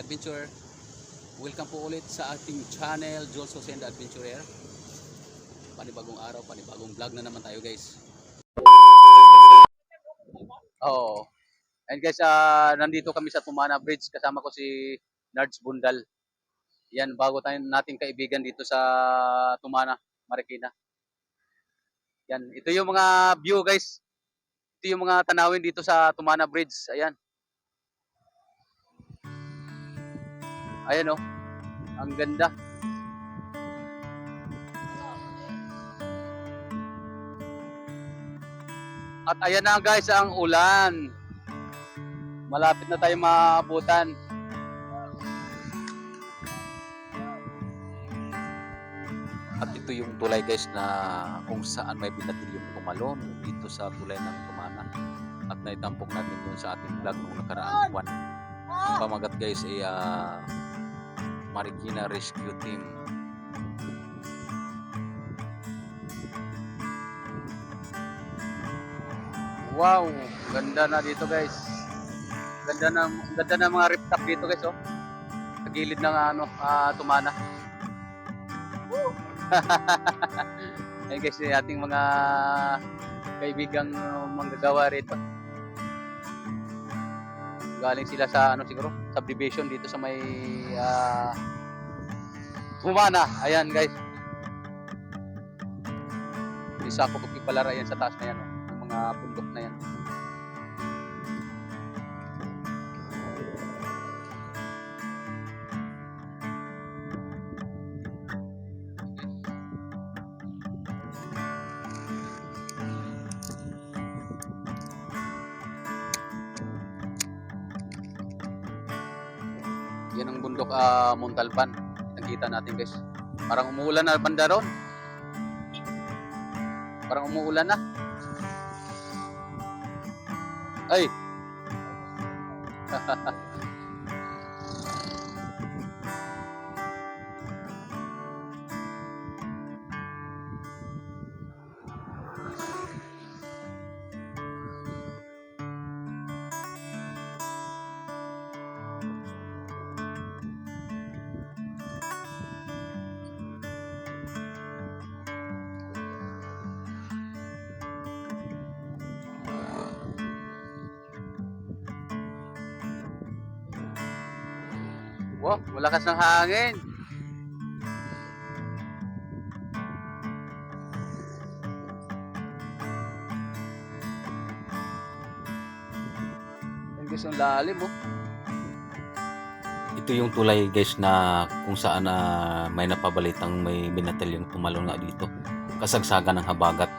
Adventure. Welcome po ulit sa ating channel, Jules Jose the Adventurer. Panibagong araw, panibagong vlog na naman tayo guys. Oh, and guys, nandito kami sa Tumana Bridge. Kasama ko si Nards Bundal. Yan, bago tayo nating kaibigan dito sa Tumana, Marikina. Yan, ito yung mga view guys. Ito yung mga tanawin dito sa Tumana Bridge. Ayan. Ayan oh. Ang ganda. At ayan na guys ang ulan. Malapit na tayo maabutan. At ito yung tulay guys na kung saan may binatilyong tumalon dito sa tulay ng Tumana. At naitampok natin doon sa ating vlog nung nakaraang buwan. Ang pamagat guys ay Marikina Rescue Team. Wow, ganda na dito guys. Ganda na mga rooftop dito guys oh. Sa gilid ng Tumana. Ayun guys, ating mga kaibigang manggagawa rito. Galing sila sa siguro subdivision dito sa may Tumana. Ayan guys. Isa ko palara yan sa taas na yan, yung mga bundok na yan. Yan ang bundok Montalban. Nakita natin guys. Parang umuulan na banda ron. Parang umuulan na. Ay. Wow, malakas ng hangin. Ang gusto ng lalim oh. Ito yung tulay guys na kung saan may napabalitang may binatalyong tumalon nga dito. Kasagsagan ng habagat.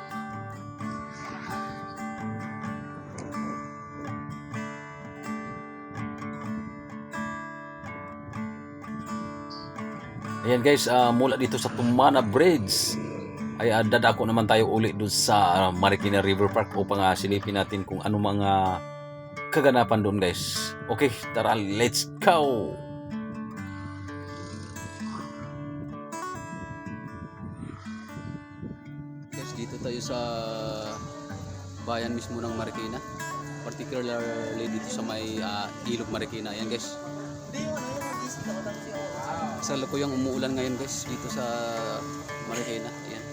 Ayan guys, mula dito sa Tumana Bridge ay dadako naman tayo ulit doon sa Marikina River Park upang silipin natin kung ano mga kaganapan doon guys. Okay, tara, let's go! Guys, dito tayo sa bayan mismo ng Marikina. Particularly dito sa may Ilog Marikina. Ayan guys. Sa lukuyang umuulan ngayon guys dito sa Marikina. Ayan.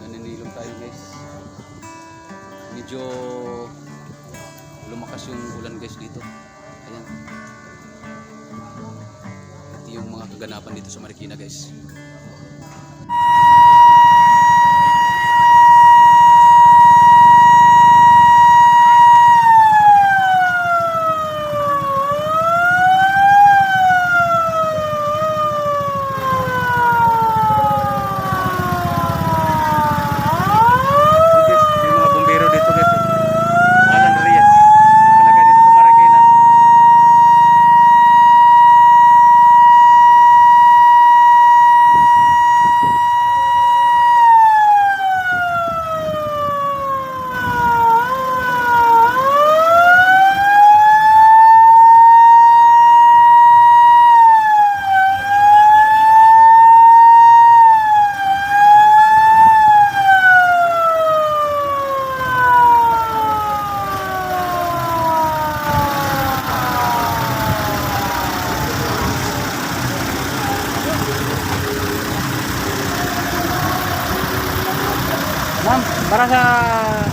Naninilong tayo guys. Medyo lumakas yung ulan guys dito. Ayan. Ito yung mga kaganapan dito sa Marikina guys.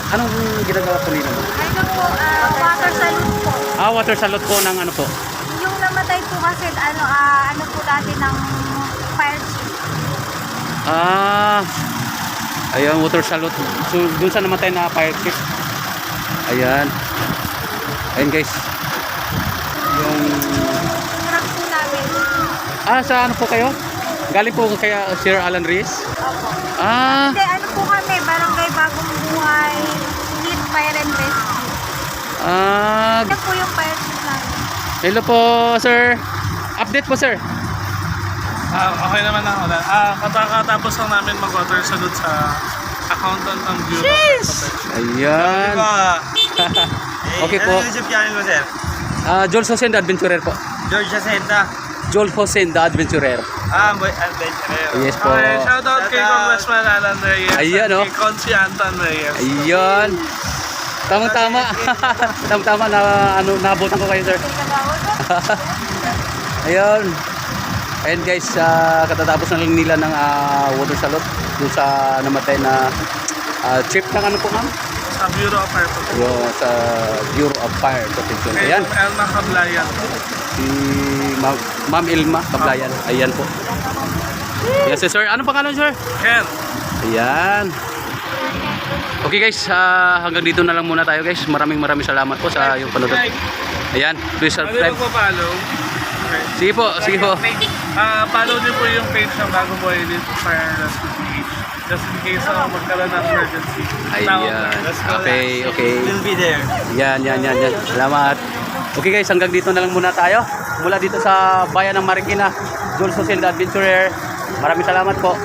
Anong ginagawa po nila? Ano po, water salute po. Water salute po ng ano po? Yung namatay po kasi, ano po dati ng fire chief. Ayan, water salute. So, dun sa namatay na fire chief. Ayan. Ayan guys. Yung... Truck po namin. Sa ano po kayo? Galing po kaya Sir Alan Reyes? Opo. Ah, Hindi, ano po kami, Barangay Bagong Buhay, Heat Fire and Rescue. Ito po yung fire chief namin. hello po, sir. Update po, sir. Okay naman ako na. Katapos lang namin mag-water salute sa accountant ng Bureau of Protection. Ayan. Okay po. Ano yung YouTube channel mo, sir? Joel Hosen, the Adventurer po. George Jacinta. Joel Hosen, the Adventurer. Boy, adventure. Yes po. Okay, shoutout kay Congressman Alan Reyes. Ayan, at oh. kay Consi Anton Reyes. Ayan. Tamang-tama. Tamang-tama na naabutan ko kayo, sir. Ayun. Ayun guys, katatapos na lang nila ng water salute doon sa namatay na chief ng ano po, ma'am? Sa Bureau of Fire Protection. Yung sa Bureau of Fire Protection. Kay Ayan. Elma Cablayan. Si Ma'am Ilma Kablayan. Ayan po. Yes, sir. Ano pangalan, sir? Ken. Ayan. Okay guys, hanggang dito na lang muna tayo guys. Maraming salamat po sa yung panonood. Ayan, please Ano subscribe. yung follow? Okay. Sige po, sige po. Follow niyo po yung page ng Bagong Buhay dito Fire and Rescue PH. Just in case magkaroon ng emergency. Tawag lang. Ayan. Okay. We'll be there. Yan. Salamat. Okay guys, hanggang dito na lang muna tayo. Mula dito sa bayan ng Marikina, Joel Hosen, the Adventurer. Maraming salamat po.